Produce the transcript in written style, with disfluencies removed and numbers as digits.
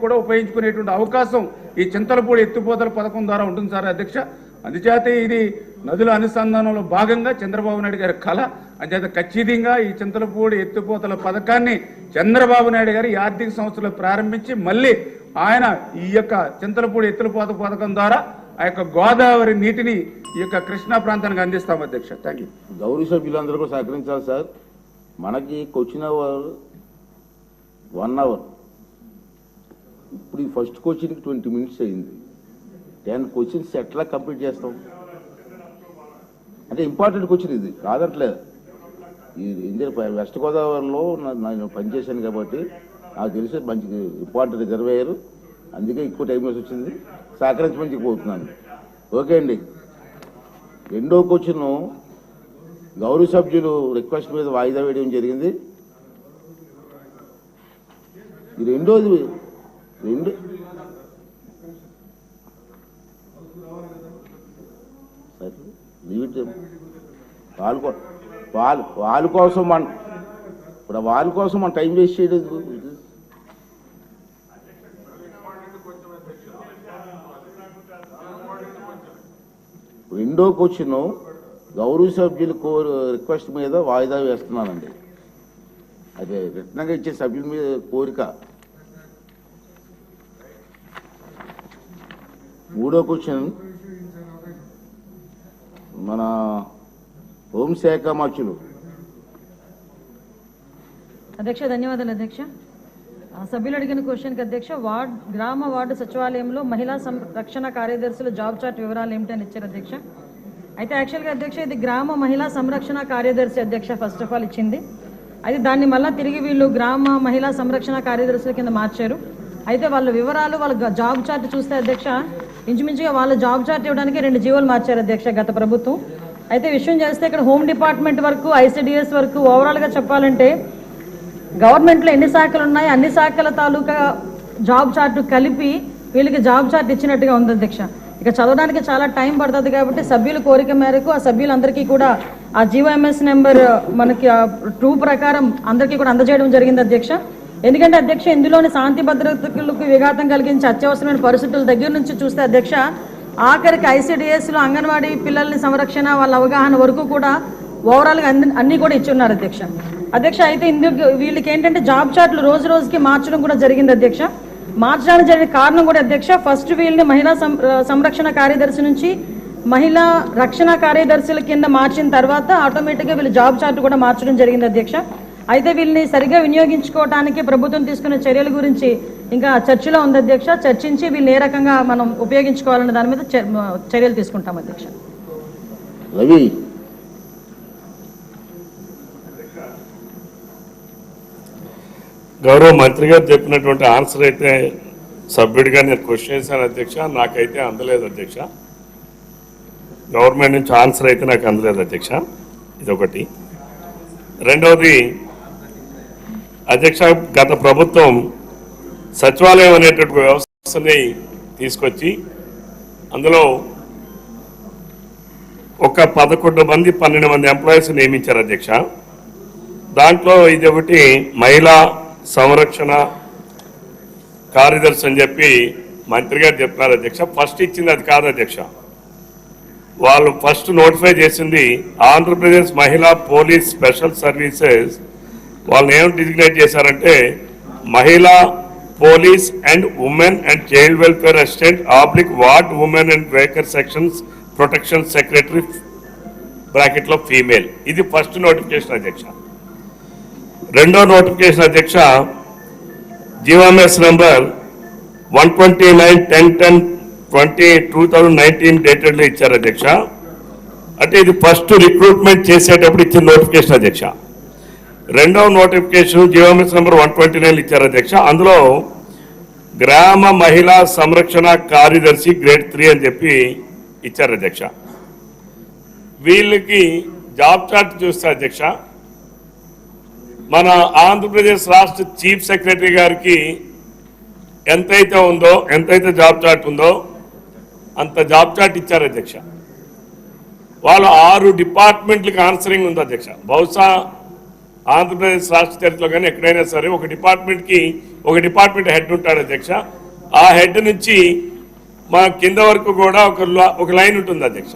కూడా ఉపయోగించుకునేటువంటి అవకాశం ఈ చింతలపూడి ఎత్తిపోతల పథకం ద్వారా ఉంటుంది సార్ అధ్యక్ష. అందుచేత ఇది నదుల అనుసంధానంలో భాగంగా చంద్రబాబు నాయుడు గారి కళ. అందుచేత ఖచ్చితంగా ఈ చింతలపూడి ఎత్తిపోతల పథకాన్ని చంద్రబాబు నాయుడు గారు ఈ ఆర్థిక సంవత్సరంలో ప్రారంభించి మళ్ళీ ఆయన ఈ యొక్క చింతలపూడి ఎత్తిపోత పథకం ద్వారా ఆ యొక్క గోదావరి నీటిని ఈ యొక్క కృష్ణా ప్రాంతానికి అందిస్తాం అధ్యక్ష. Thank you. గౌరవ సభ్యులందరూ కూడా సహకరించాలి సార్. మనకి క్వశ్చన్ అవర్ 1 hour. ఇప్పుడు ఈ ఫస్ట్ క్వశ్చన్కి 20 minutes అయింది. 10 questions ఎట్లా కంప్లీట్ చేస్తాం? అంటే ఇంపార్టెంట్ క్వశ్చన్ ఇది కాదట్లేదు. ఇది వెస్ట్ గోదావరిలో నేను పనిచేశాను కాబట్టి నాకు తెలిసి మంచి ఇంపార్టెంట్ రిజర్వేయర్, అందుకే ఎక్కువ టైం వేసి వచ్చింది. సహకరించమని కోరుతున్నాను. ఓకే అండి. రెండో క్వశ్చన్ గౌరవ సభ్యులు రిక్వెస్ట్ మీద వాయిదా వేయడం జరిగింది. ఈ రెండోది వాళ్ళ కోసం మన టైం వేస్ట్ చేయడం. రెండో క్వశ్చన్ గౌరవ సభ్యుల రిక్వెస్ట్ మీద వాయిదా వేస్తున్నానండి. అదే రిటర్న్గా ఇచ్చే సభ్యుల మీద కోరిక. మూడో క్వశ్చన్ మన హోంశాఖ మంత్రులు. అధ్యక్ష ధన్యవాదాలు అధ్యక్ష. సభ్యులు అడిగిన క్వశ్చన్కి అధ్యక్ష గ్రామ వార్డు సచివాలయంలో మహిళా సంరక్షణ కార్యదర్శుల జాబ్ చార్ట్ వివరాలు ఏమిటని ఇచ్చారు అధ్యక్ష. అయితే యాక్చువల్గా అధ్యక్ష ఇది గ్రామ మహిళా సంరక్షణ కార్యదర్శి అధ్యక్ష ఫస్ట్ ఆఫ్ ఆల్ ఇచ్చింది. అయితే దాన్ని మళ్ళీ తిరిగి వీళ్ళు గ్రామ మహిళా సంరక్షణ కార్యదర్శుల కింద మార్చారు. అయితే వాళ్ళ వివరాలు వాళ్ళ జాబ్ చార్ట్ చూస్తే అధ్యక్ష ఇంచుమించుగా వాళ్ళ జాబ్ చార్ట్ ఇవ్వడానికి 2 జీవోలు మార్చారు అధ్యక్ష గత ప్రభుత్వం. అయితే విషయం చేస్తే ఇక్కడ హోమ్ డిపార్ట్మెంట్ వరకు ICDS వరకు ఓవరాల్గా చెప్పాలంటే గవర్నమెంట్లో ఎన్ని శాఖలు ఉన్నాయో అన్ని శాఖల తాలూకా జాబ్ చార్ట్ కలిపి వీళ్ళకి జాబ్ చార్ట్ ఇచ్చినట్టుగా ఉంది అధ్యక్ష. ఇక చదవడానికి చాలా టైం పడుతుంది కాబట్టి సభ్యుల కోరిక మేరకు ఆ సభ్యులందరికీ కూడా ఆ GOMS నెంబర్ మనకి 2 ప్రకారం అందరికీ కూడా అందజేయడం జరిగింది అధ్యక్ష. ఎందుకంటే అధ్యక్ష ఇందులోని శాంతి భద్రతలకు విఘాతం కలిగించే అత్యవసరమైన పరిస్థితుల దగ్గర నుంచి చూస్తే అధ్యక్ష ఆఖరికి ICDSలో అంగన్వాడీ పిల్లల్ని సంరక్షణ వాళ్ళ అవగాహన వరకు కూడా ఓవరాల్గా అన్నీ కూడా ఇచ్చున్నారు అధ్యక్ష. అయితే ఇందుకు వీళ్ళకి ఏంటంటే జాబ్ చార్ట్లు రోజు రోజుకి మార్చడం కూడా జరిగింది అధ్యక్ష. మార్చడానికి జరిగిన కారణం కూడా అధ్యక్ష ఫస్ట్ వీళ్ళని మహిళా సంరక్షణ కార్యదర్శి నుంచి మహిళా రక్షణ కార్యదర్శుల కింద మార్చిన తర్వాత ఆటోమేటిక్గా వీళ్ళు జాబ్ చార్ట్ కూడా మార్చడం జరిగింది అధ్యక్ష. అయితే వీళ్ళని సరిగ్గా వినియోగించుకోవడానికి ప్రభుత్వం తీసుకున్న చర్యల గురించి ఇంకా చర్చలో ఉంది అధ్యక్ష. చర్చించి వీళ్ళని ఏ రకంగా మనం ఉపయోగించుకోవాలన్న దాని మీద చర్యలు తీసుకుంటాం అధ్యక్ష. గౌరవ మంత్రి గారు చెప్పినటువంటి ఆన్సర్ అయితే సభ్యుడిగా నేను క్వశ్చన్ చేశాను అధ్యక్ష, నాకైతే అందలేదు అధ్యక్ష. గవర్నమెంట్ నుంచి ఆన్సర్ అయితే నాకు అందలేదు అధ్యక్ష. ఇదొకటి. రెండవది అధ్యక్ష గత ప్రభుత్వం సచివాలయం అనేటువంటి వ్యవస్థని తీసుకొచ్చి అందులో ఒక 11 మంది 12 మంది ఎంప్లాయీస్ నియమించారు అధ్యక్ష. దాంట్లో ఇది ఒకటి మహిళా సంరక్షణ కార్యదర్శి అని చెప్పి మంత్రి గారు చెప్తున్నారు అధ్యక్ష. ఫస్ట్ ఇచ్చింది అది కాదు అధ్యక్ష. వాళ్ళు ఫస్ట్ నోటిఫై చేసింది ఆంధ్రప్రదేశ్ మహిళా పోలీస్ స్పెషల్ సర్వీసెస్. వాళ్ళని ఏం డిజిగ్నేట్ చేశారంటే మహిళా police and women and child welfare assistant ward women and weaker sections protection secretary బ్రాకెట్లో ఫీమేల్. ఇది ఫస్ట్ నోటిఫికేషన్ అధ్యక్ష. రెండో నోటిఫికేషన్ అధ్యక్ష GOMS నెంబర్ 129/10/2019 డేటెడ్లో ఇచ్చారు అధ్యక్ష. అంటే ఇది ఫస్ట్ రిక్రూట్మెంట్ చేసేటప్పుడు ఇచ్చిన నోటిఫికేషన్ అధ్యక్ష. రెండవ నోటిఫికేషన్ GOMS నెంబర్ 129 ఇచ్చారు అధ్యక్ష. అందులో గ్రామ మహిళా సంరక్షణ కార్యదర్శి గ్రేడ్ 3 అని చెప్పి ఇచ్చారు అధ్యక్ష. వీళ్ళకి జాబ్ చార్ట్ చూస్తే అధ్యక్ష మన ఆంధ్రప్రదేశ్ రాష్ట్ర చీఫ్ సెక్రటరీ గారికి ఎంతైతే జాబ్ చార్ట్ ఉందో అంత జాబ్ చార్ట్ ఇచ్చారు అధ్యక్ష. వాళ్ళు 6 డిపార్ట్మెంట్లకు ఆన్సరింగ్ ఉంది అధ్యక్ష. బహుశా ఆంధ్రప్రదేశ్ రాష్ట్ర చరిత్రలో కానీ ఎక్కడైనా సరే ఒక డిపార్ట్మెంట్ హెడ్ ఉంటాడు అధ్యక్ష. ఆ హెడ్ నుంచి మా కింద వరకు కూడా ఒక లైన్ ఉంటుంది అధ్యక్ష.